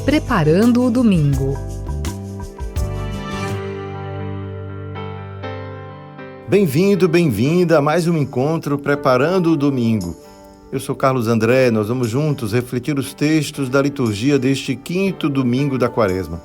Preparando o domingo. Bem-vindo, bem-vinda a mais um encontro Preparando o Domingo. Eu sou Carlos André, nós vamos juntos refletir os textos da liturgia deste quinto domingo da Quaresma.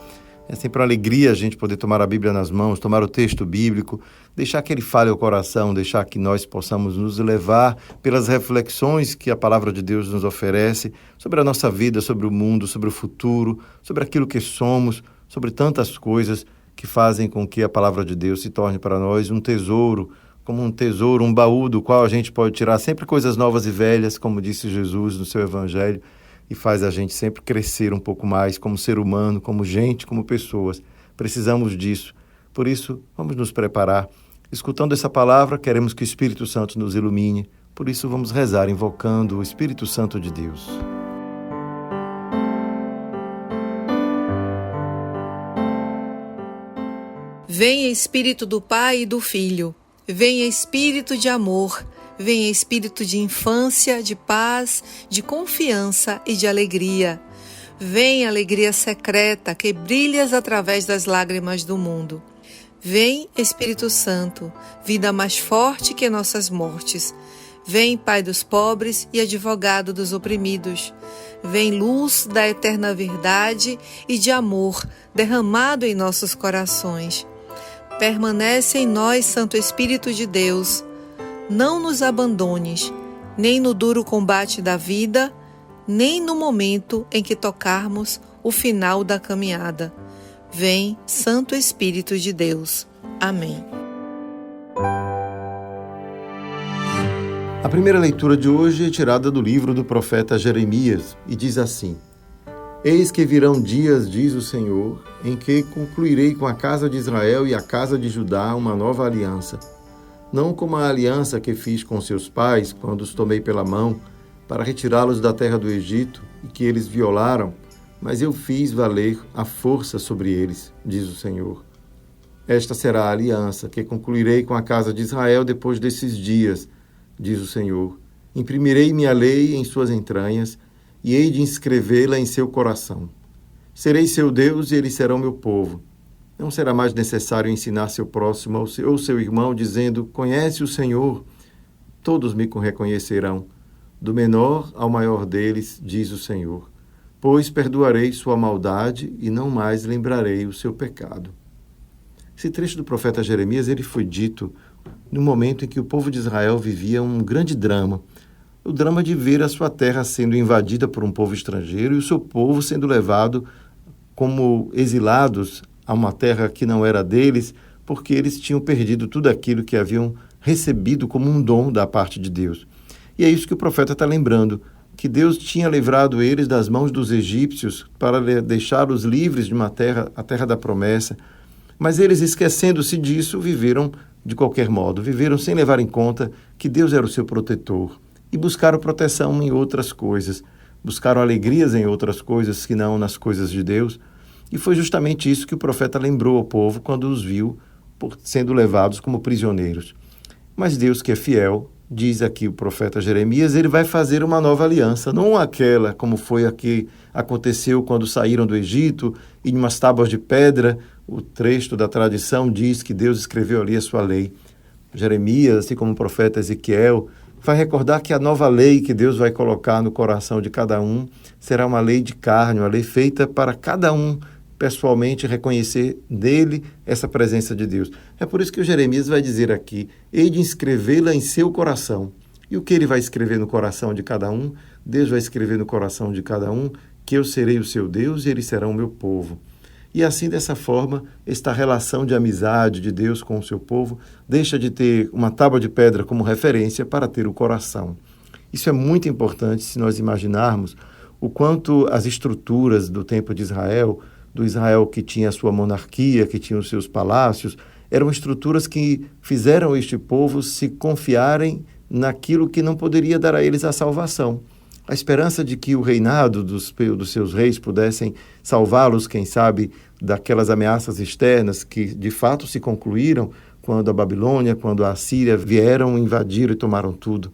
É sempre uma alegria a gente poder tomar a Bíblia nas mãos, tomar o texto bíblico, deixar que ele fale ao coração, deixar que nós possamos nos levar pelas reflexões que a Palavra de Deus nos oferece sobre a nossa vida, sobre o mundo, sobre o futuro, sobre aquilo que somos, sobre tantas coisas que fazem com que a Palavra de Deus se torne para nós um tesouro, como um tesouro, um baú do qual a gente pode tirar sempre coisas novas e velhas, como disse Jesus no seu Evangelho, e faz a gente sempre crescer um pouco mais como ser humano, como gente, como pessoas. Precisamos disso. Por isso, vamos nos preparar. Escutando essa palavra, queremos que o Espírito Santo nos ilumine. Por isso, vamos rezar invocando o Espírito Santo de Deus. Venha Espírito do Pai e do Filho. Venha Espírito de amor. Venha Espírito de infância, de paz, de confiança e de alegria. Vem alegria secreta que brilhas através das lágrimas do mundo. Vem Espírito Santo, vida mais forte que nossas mortes. Vem Pai dos pobres e advogado dos oprimidos. Vem luz da eterna verdade e de amor derramado em nossos corações. Permanece em nós, Santo Espírito de Deus. Não nos abandones, nem no duro combate da vida, nem no momento em que tocarmos o final da caminhada. Vem, Santo Espírito de Deus. Amém. A primeira leitura de hoje é tirada do livro do profeta Jeremias e diz assim: Eis que virão dias, diz o Senhor, em que concluirei com a casa de Israel e a casa de Judá uma nova aliança. Não como a aliança que fiz com seus pais, quando os tomei pela mão, para retirá-los da terra do Egito, e que eles violaram, mas eu fiz valer a força sobre eles, diz o Senhor. Esta será a aliança que concluirei com a casa de Israel depois desses dias, diz o Senhor. Imprimirei minha lei em suas entranhas, e hei de inscrevê-la em seu coração. Serei seu Deus e eles serão meu povo. Não será mais necessário ensinar seu próximo ou seu irmão, dizendo, conhece o Senhor. Todos me reconhecerão, do menor ao maior deles, diz o Senhor. Pois perdoarei sua maldade e não mais lembrarei o seu pecado. Esse trecho do profeta Jeremias, ele foi dito no momento em que o povo de Israel vivia um grande drama. O drama de ver a sua terra sendo invadida por um povo estrangeiro e o seu povo sendo levado como exilados a uma terra que não era deles, porque eles tinham perdido tudo aquilo que haviam recebido como um dom da parte de Deus. E é isso que o profeta está lembrando, que Deus tinha livrado eles das mãos dos egípcios para deixá-los livres de uma terra, a terra da promessa, mas eles, esquecendo-se disso, viveram de qualquer modo, viveram sem levar em conta que Deus era o seu protetor e buscaram proteção em outras coisas, buscaram alegrias em outras coisas que não nas coisas de Deus. E foi justamente isso que o profeta lembrou ao povo quando os viu sendo levados como prisioneiros. Mas Deus, que é fiel, diz aqui o profeta Jeremias, ele vai fazer uma nova aliança, não aquela como foi a que aconteceu quando saíram do Egito, e em umas tábuas de pedra, o trecho da tradição diz que Deus escreveu ali a sua lei. Jeremias, assim como o profeta Ezequiel, vai recordar que a nova lei que Deus vai colocar no coração de cada um será uma lei de carne, uma lei feita para cada um pessoalmente reconhecer dele essa presença de Deus. É por isso que o Jeremias vai dizer aqui, hei de inscrevê-la em seu coração. E o que ele vai escrever no coração de cada um? Deus vai escrever no coração de cada um que eu serei o seu Deus e eles serão o meu povo. E assim, dessa forma, esta relação de amizade de Deus com o seu povo deixa de ter uma tábua de pedra como referência para ter o coração. Isso é muito importante se nós imaginarmos o quanto as estruturas do tempo de Israel, do Israel que tinha a sua monarquia, que tinha os seus palácios, eram estruturas que fizeram este povo se confiarem naquilo que não poderia dar a eles a salvação. A esperança de que o reinado dos seus reis pudessem salvá-los, quem sabe, daquelas ameaças externas que de fato se concluíram quando a Babilônia, quando a Assíria vieram, invadiram e tomaram tudo.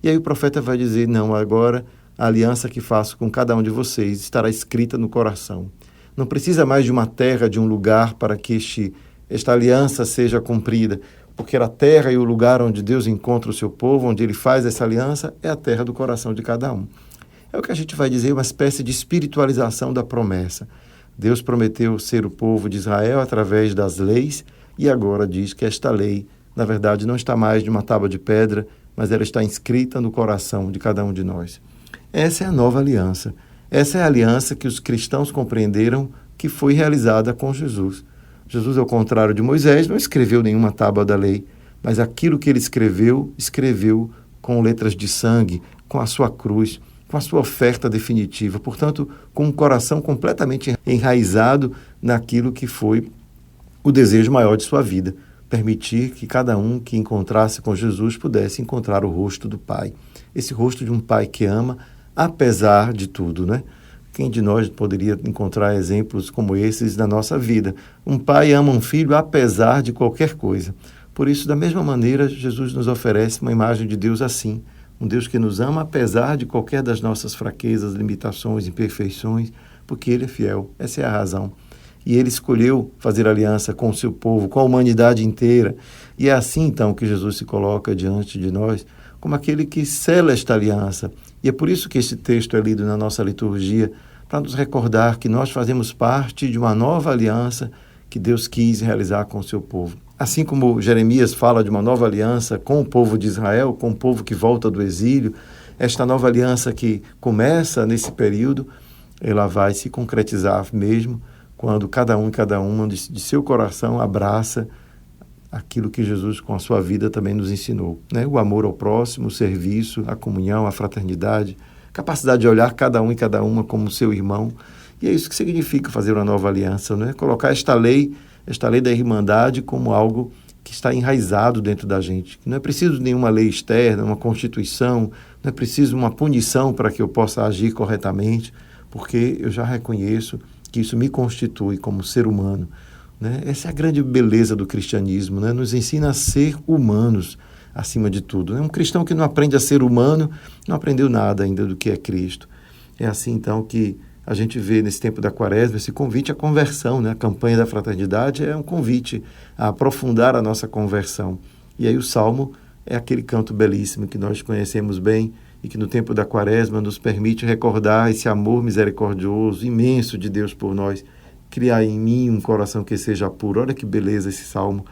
E aí o profeta vai dizer, não, agora a aliança que faço com cada um de vocês estará escrita no coração. Não precisa mais de uma terra, de um lugar para que esta aliança seja cumprida, porque a terra e o lugar onde Deus encontra o seu povo, onde ele faz essa aliança, é a terra do coração de cada um. É o que a gente vai dizer, uma espécie de espiritualização da promessa. Deus prometeu ser o povo de Israel através das leis, e agora diz que esta lei, na verdade, não está mais de uma tábua de pedra, mas ela está inscrita no coração de cada um de nós. Essa é a nova aliança. Essa é a aliança que os cristãos compreenderam que foi realizada com Jesus. Jesus, ao contrário de Moisés, não escreveu nenhuma tábua da lei, mas aquilo que ele escreveu com letras de sangue, com a sua cruz, com a sua oferta definitiva. Portanto, com um coração completamente enraizado naquilo que foi o desejo maior de sua vida, permitir que cada um que encontrasse com Jesus pudesse encontrar o rosto do Pai. Esse rosto de um Pai que ama, apesar de tudo, né? Quem de nós poderia encontrar exemplos como esses na nossa vida? Um pai ama um filho apesar de qualquer coisa. Por isso, da mesma maneira, Jesus nos oferece uma imagem de Deus assim. Um Deus que nos ama apesar de qualquer das nossas fraquezas, limitações, imperfeições, porque Ele é fiel. Essa é a razão. E Ele escolheu fazer aliança com o seu povo, com a humanidade inteira. E é assim, então, que Jesus se coloca diante de nós como aquele que sela esta aliança. E é por isso que esse texto é lido na nossa liturgia, para nos recordar que nós fazemos parte de uma nova aliança que Deus quis realizar com o seu povo. Assim como Jeremias fala de uma nova aliança com o povo de Israel, com o povo que volta do exílio, esta nova aliança que começa nesse período, ela vai se concretizar mesmo quando cada um e cada uma de seu coração abraça aquilo que Jesus, com a sua vida, também nos ensinou, né? O amor ao próximo, o serviço, a comunhão, a fraternidade, capacidade de olhar cada um e cada uma como seu irmão. E é isso que significa fazer uma nova aliança, né? Colocar esta lei da irmandade como algo que está enraizado dentro da gente. Não é preciso nenhuma lei externa, uma constituição, não é preciso uma punição para que eu possa agir corretamente, porque eu já reconheço que isso me constitui como ser humano, né? Essa é a grande beleza do cristianismo, né? Nos ensina a ser humanos acima de tudo, né? Um cristão que não aprende a ser humano não aprendeu nada ainda do que é Cristo. É assim, então, que a gente vê nesse tempo da Quaresma esse convite à conversão, né? A campanha da fraternidade é um convite a aprofundar a nossa conversão. E aí o Salmo é aquele canto belíssimo que nós conhecemos bem e que no tempo da Quaresma nos permite recordar esse amor misericordioso, imenso de Deus por nós. Criar em mim um coração que seja puro. Olha que beleza esse Salmo.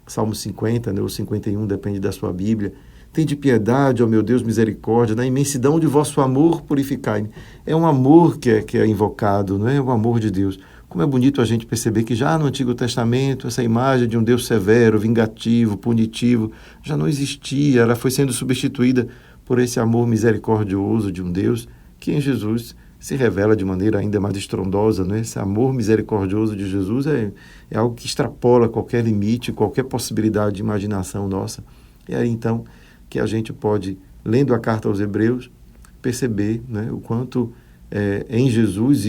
Salmo 50, né, ou 51, depende da sua Bíblia. Tende piedade, ó meu Deus, misericórdia, na imensidão de vosso amor purificai-me. É um amor que é invocado, não é? O amor de Deus. Como é bonito a gente perceber que já no Antigo Testamento essa imagem de um Deus severo, vingativo, punitivo, já não existia. Ela foi sendo substituída por esse amor misericordioso de um Deus que em Jesus se revela de maneira ainda mais estrondosa, não é? Esse amor misericordioso de Jesus é algo que extrapola qualquer limite, qualquer possibilidade de imaginação nossa. E aí, então, que a gente pode, lendo a carta aos Hebreus, perceber, né, o quanto em Jesus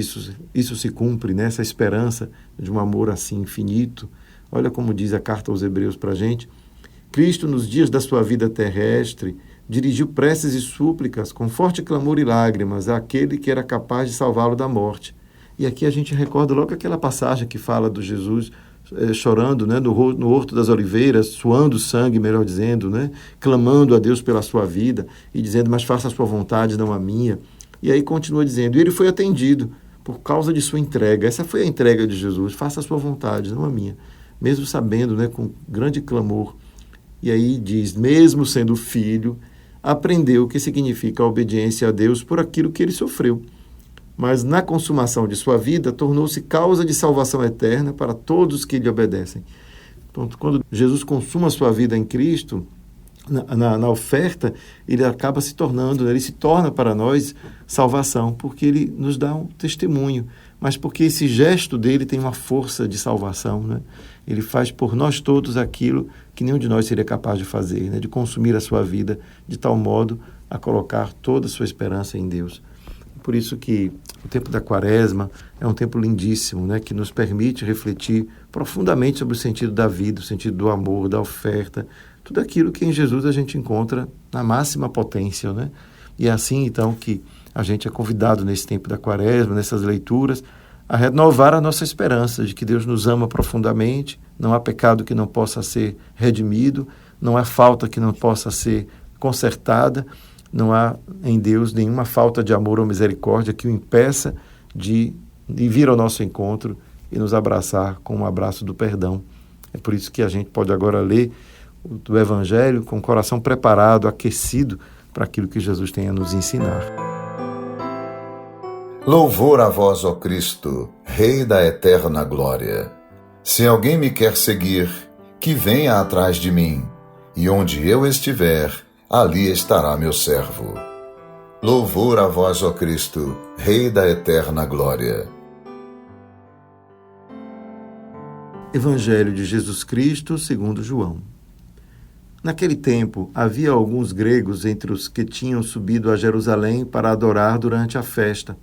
isso se cumpre, né? Essa esperança de um amor assim infinito. Olha como diz a carta aos Hebreus para a gente. Cristo, nos dias da sua vida terrestre, dirigiu preces e súplicas com forte clamor e lágrimas àquele que era capaz de salvá-lo da morte. E aqui a gente recorda logo aquela passagem que fala do Jesus chorando, né, no Horto das Oliveiras, suando sangue, melhor dizendo, né, clamando a Deus pela sua vida e dizendo, mas faça a sua vontade, não a minha. E aí continua dizendo, e ele foi atendido por causa de sua entrega. Essa foi a entrega de Jesus, faça a sua vontade, não a minha. Mesmo sabendo, né, com grande clamor. E aí diz, mesmo sendo filho, aprendeu o que significa a obediência a Deus por aquilo que ele sofreu. Mas na consumação de sua vida, tornou-se causa de salvação eterna para todos que lhe obedecem. Então, quando Jesus consuma a sua vida em Cristo, na oferta, ele acaba se tornando, ele se torna para nós salvação, porque ele nos dá um testemunho, mas porque esse gesto dele tem uma força de salvação, né? Ele faz por nós todos aquilo que nenhum de nós seria capaz de fazer, né? De consumir a sua vida de tal modo a colocar toda a sua esperança em Deus. Por isso que o tempo da Quaresma é um tempo lindíssimo, né? Que nos permite refletir profundamente sobre o sentido da vida, o sentido do amor, da oferta, tudo aquilo que em Jesus a gente encontra na máxima potência, né? E é assim, então, que A gente é convidado nesse tempo da Quaresma, nessas leituras, a renovar a nossa esperança de que Deus nos ama profundamente, não há pecado que não possa ser redimido, não há falta que não possa ser consertada, não há em Deus nenhuma falta de amor ou misericórdia que o impeça de vir ao nosso encontro e nos abraçar com um abraço do perdão. É por isso que a gente pode agora ler o Evangelho com o coração preparado, aquecido para aquilo que Jesus tem a nos ensinar. Louvor a vós, ó Cristo, Rei da eterna glória. Se alguém me quer seguir, que venha atrás de mim, e onde eu estiver, ali estará meu servo. Louvor a vós, ó Cristo, Rei da eterna glória. Evangelho de Jesus Cristo segundo João. Naquele tempo, havia alguns gregos entre os que tinham subido a Jerusalém para adorar durante a festa.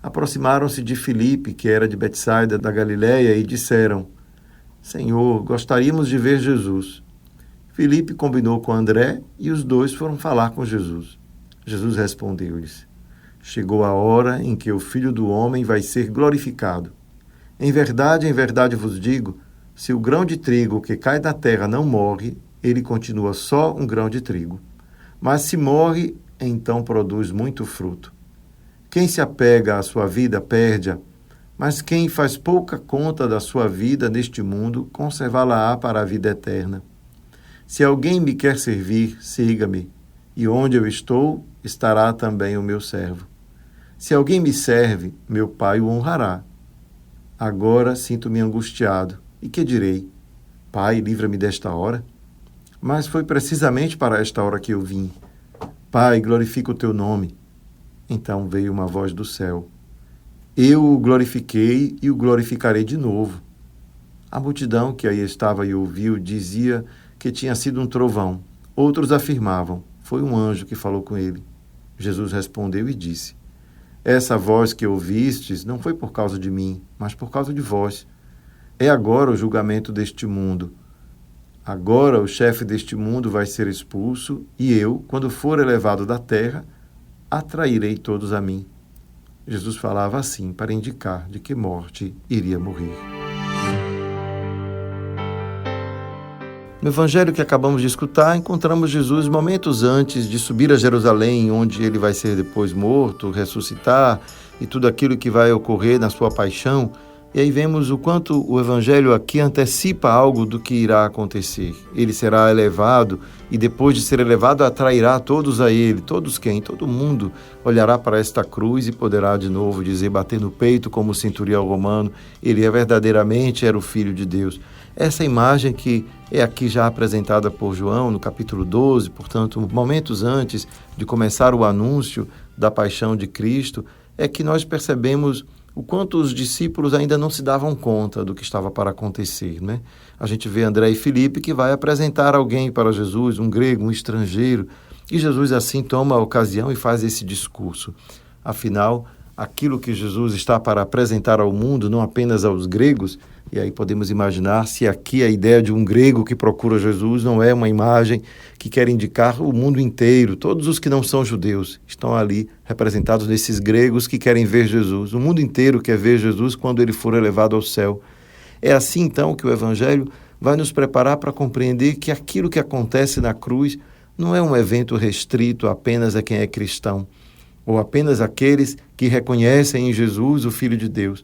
Aproximaram-se de Filipe, que era de Betsaida da Galiléia, e disseram: Senhor, gostaríamos de ver Jesus. Filipe combinou com André e os dois foram falar com Jesus. Jesus respondeu-lhes: Chegou a hora em que o Filho do Homem vai ser glorificado. Em verdade vos digo, se o grão de trigo que cai da terra não morre, ele continua só um grão de trigo. Mas se morre, então produz muito fruto. Quem se apega à sua vida perde-a, mas quem faz pouca conta da sua vida neste mundo, conservá-la-á para a vida eterna. Se alguém me quer servir, siga-me, e onde eu estou, estará também o meu servo. Se alguém me serve, meu Pai o honrará. Agora sinto-me angustiado. E que direi? Pai, livra-me desta hora. Mas foi precisamente para esta hora que eu vim. Pai, glorifica o teu nome. Então veio uma voz do céu. Eu o glorifiquei e o glorificarei de novo. A multidão que aí estava e ouviu dizia que tinha sido um trovão. Outros afirmavam: foi um anjo que falou com ele. Jesus respondeu e disse: Essa voz que ouvistes não foi por causa de mim, mas por causa de vós. É agora o julgamento deste mundo. Agora o chefe deste mundo vai ser expulso, e eu, quando for elevado da terra, atrairei todos a mim. Jesus falava assim para indicar de que morte iria morrer. No evangelho que acabamos de escutar, encontramos Jesus momentos antes de subir a Jerusalém, onde ele vai ser depois morto, ressuscitar e tudo aquilo que vai ocorrer na sua paixão. E aí vemos o quanto o evangelho aqui antecipa algo do que irá acontecer. Ele será elevado e depois de ser elevado atrairá todos a ele. Todos quem? Todo mundo olhará para esta cruz e poderá de novo dizer, bater no peito como o centurião romano, ele verdadeiramente era o Filho de Deus. Essa imagem que é aqui já apresentada por João no capítulo 12, portanto, momentos antes de começar o anúncio da paixão de Cristo, é que nós percebemos o quanto os discípulos ainda não se davam conta do que estava para acontecer, né? A gente vê André e Filipe que vai apresentar alguém para Jesus, um grego, um estrangeiro, e Jesus assim toma a ocasião e faz esse discurso. Afinal, aquilo que Jesus está para apresentar ao mundo, não apenas aos gregos, e aí podemos imaginar se aqui a ideia de um grego que procura Jesus não é uma imagem que quer indicar o mundo inteiro. Todos os que não são judeus estão ali representados nesses gregos que querem ver Jesus. O mundo inteiro quer ver Jesus quando ele for elevado ao céu. É assim, então, que o Evangelho vai nos preparar para compreender que aquilo que acontece na cruz não é um evento restrito apenas a quem é cristão, ou apenas aqueles que reconhecem em Jesus o Filho de Deus.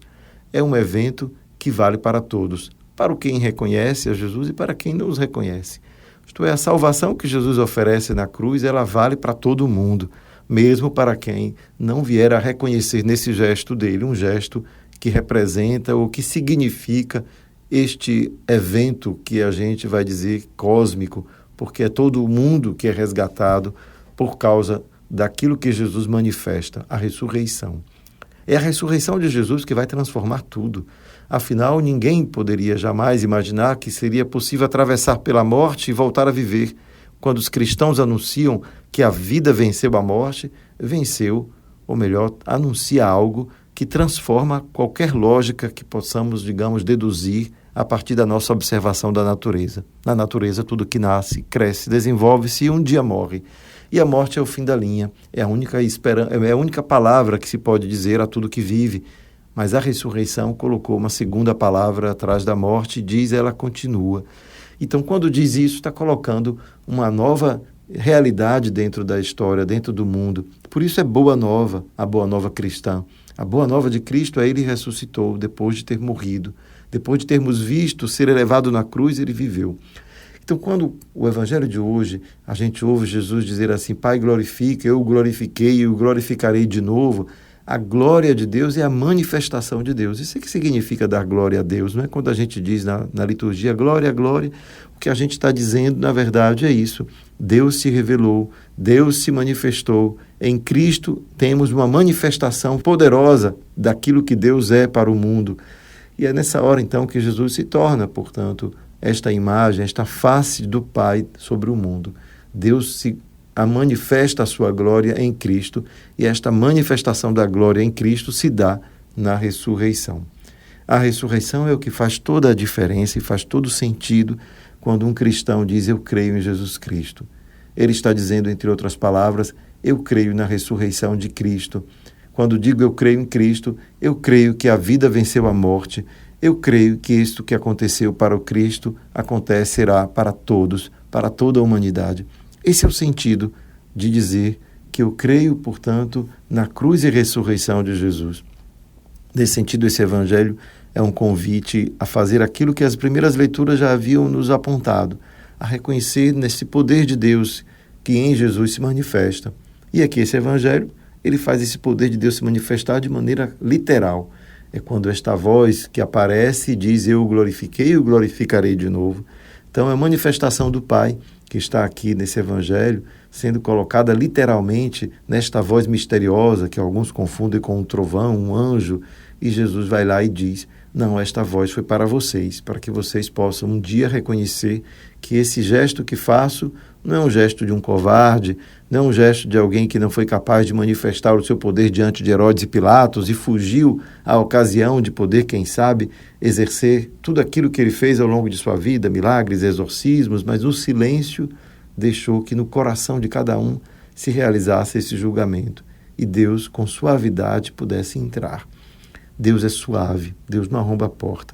É um evento que vale para todos, para quem reconhece a Jesus e para quem não os reconhece. Isto é, a salvação que Jesus oferece na cruz, ela vale para todo mundo, mesmo para quem não vier a reconhecer nesse gesto dele, um gesto que representa ou que significa este evento que a gente vai dizer cósmico, porque é todo o mundo que é resgatado por causa daquilo que Jesus manifesta, a ressurreição. É a ressurreição de Jesus que vai transformar tudo. Afinal, ninguém poderia jamais imaginar que seria possível atravessar pela morte e voltar a viver. Quando os cristãos anunciam que a vida venceu a morte, venceu, ou melhor, anuncia algo que transforma qualquer lógica que possamos, digamos, deduzir a partir da nossa observação da natureza. Na natureza, tudo que nasce, cresce, desenvolve-se e um dia morre. E a morte é o fim da linha, é a única palavra que se pode dizer a tudo que vive. Mas a ressurreição colocou uma segunda palavra atrás da morte e diz, ela continua. Então, quando diz isso, está colocando uma nova realidade dentro da história, dentro do mundo. Por isso é boa nova, a boa nova cristã. A boa nova de Cristo é ele ressuscitou depois de ter morrido. Depois de termos visto ser elevado na cruz, ele viveu. Então, quando o Evangelho de hoje, a gente ouve Jesus dizer assim, Pai, glorifica, eu o glorifiquei e o glorificarei de novo, a glória de Deus é a manifestação de Deus. Isso é que significa dar glória a Deus, não é? Quando a gente diz na liturgia, glória, glória, o que a gente está dizendo, na verdade, é isso. Deus se revelou, Deus se manifestou. Em Cristo temos uma manifestação poderosa daquilo que Deus é para o mundo. E é nessa hora, então, que Jesus se torna, portanto, esta imagem, esta face do Pai sobre o mundo. Deus manifesta a sua glória em Cristo e esta manifestação da glória em Cristo se dá na ressurreição. A ressurreição é o que faz toda a diferença e faz todo o sentido quando um cristão diz, eu creio em Jesus Cristo. Ele está dizendo, entre outras palavras, eu creio na ressurreição de Cristo. Quando digo eu creio em Cristo, eu creio que a vida venceu a morte. Eu creio que isto que aconteceu para o Cristo acontecerá para todos, para toda a humanidade. Esse é o sentido de dizer que eu creio, portanto, na cruz e ressurreição de Jesus. Nesse sentido, esse evangelho é um convite a fazer aquilo que as primeiras leituras já haviam nos apontado, a reconhecer nesse poder de Deus que em Jesus se manifesta. E aqui esse evangelho, ele faz esse poder de Deus se manifestar de maneira literal. É quando esta voz que aparece e diz, eu o glorifiquei e o glorificarei de novo. Então, é a manifestação do Pai que está aqui nesse evangelho, sendo colocada literalmente nesta voz misteriosa, que alguns confundem com um trovão, um anjo, e Jesus vai lá e diz, não, esta voz foi para vocês, para que vocês possam um dia reconhecer que esse gesto que faço não é um gesto de um covarde, não é um gesto de alguém que não foi capaz de manifestar o seu poder diante de Herodes e Pilatos e fugiu à ocasião de poder, quem sabe, exercer tudo aquilo que ele fez ao longo de sua vida, milagres, exorcismos, mas no silêncio deixou que no coração de cada um se realizasse esse julgamento e Deus, com suavidade, pudesse entrar. Deus é suave, Deus não arromba a porta.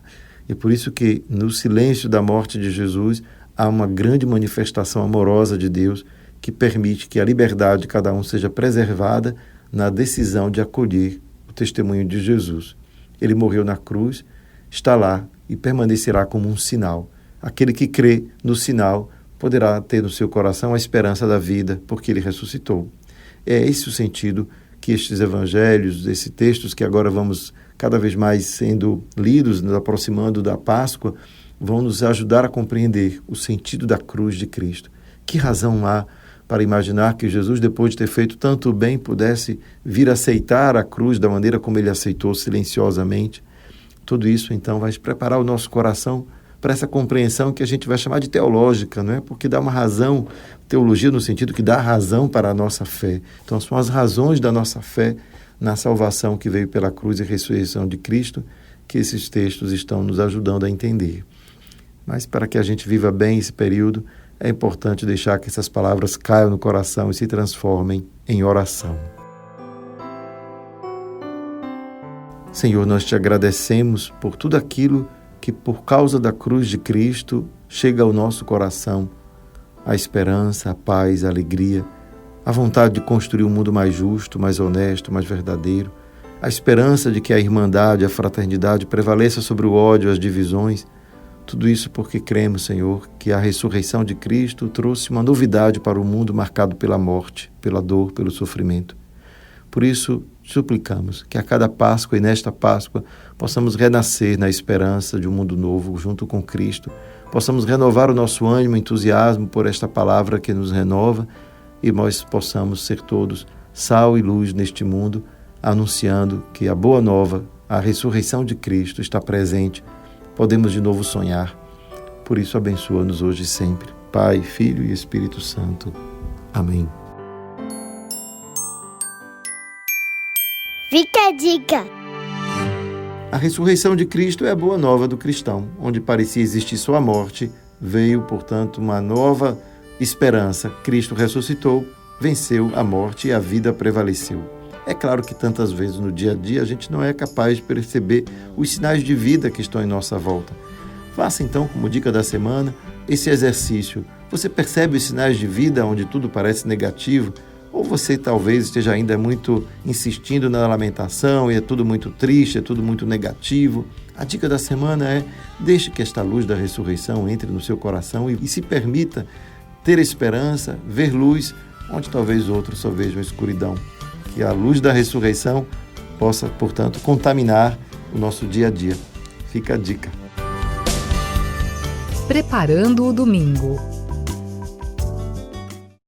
E por isso que no silêncio da morte de Jesus há uma grande manifestação amorosa de Deus que permite que a liberdade de cada um seja preservada na decisão de acolher o testemunho de Jesus. Ele morreu na cruz, está lá e permanecerá como um sinal. Aquele que crê no sinal poderá ter no seu coração a esperança da vida, porque ele ressuscitou. É esse o sentido que estes evangelhos, esses textos que agora vamos cada vez mais sendo lidos, nos aproximando da Páscoa, vão nos ajudar a compreender o sentido da cruz de Cristo. Que razão há para imaginar que Jesus, depois de ter feito tanto bem, pudesse vir aceitar a cruz da maneira como ele aceitou, silenciosamente? Tudo isso, então, vai preparar o nosso coração para essa compreensão que a gente vai chamar de teológica, não é? Porque dá uma razão, teologia no sentido que dá razão para a nossa fé. Então, são as razões da nossa fé na salvação que veio pela cruz e ressurreição de Cristo que esses textos estão nos ajudando a entender. Mas para que a gente viva bem esse período, é importante deixar que essas palavras caiam no coração e se transformem em oração. Senhor, nós te agradecemos por tudo aquilo que, por causa da cruz de Cristo, chega ao nosso coração, a esperança, a paz, a alegria, a vontade de construir um mundo mais justo, mais honesto, mais verdadeiro, a esperança de que a irmandade, a fraternidade prevaleça sobre o ódio, as divisões. Tudo isso porque cremos, Senhor, que a ressurreição de Cristo trouxe uma novidade para o mundo marcado pela morte, pela dor, pelo sofrimento. Por isso, suplicamos que a cada Páscoa e nesta Páscoa possamos renascer na esperança de um mundo novo junto com Cristo, possamos renovar o nosso ânimo e entusiasmo por esta palavra que nos renova e nós possamos ser todos sal e luz neste mundo, anunciando que a boa nova, a ressurreição de Cristo está presente. Podemos de novo sonhar. Por isso, abençoa-nos hoje e sempre. Pai, Filho e Espírito Santo. Amém. Fica a dica! A ressurreição de Cristo é a boa nova do cristão. Onde parecia existir só a morte, veio, portanto, uma nova esperança. Cristo ressuscitou venceu a morte e a vida prevaleceu. É claro que tantas vezes no dia a dia a gente não é capaz de perceber os sinais de vida que estão em nossa volta. Faça então, como dica da semana, esse exercício. Você percebe os sinais de vida onde tudo parece negativo? Ou você talvez esteja ainda muito insistindo na lamentação e é tudo muito triste, é tudo muito negativo? A dica da semana é: deixe que esta luz da ressurreição entre no seu coração e se permita ter esperança, ver luz onde talvez outros só vejam escuridão. Que a luz da ressurreição possa, portanto, contaminar o nosso dia a dia. Fica a dica. Preparando o domingo.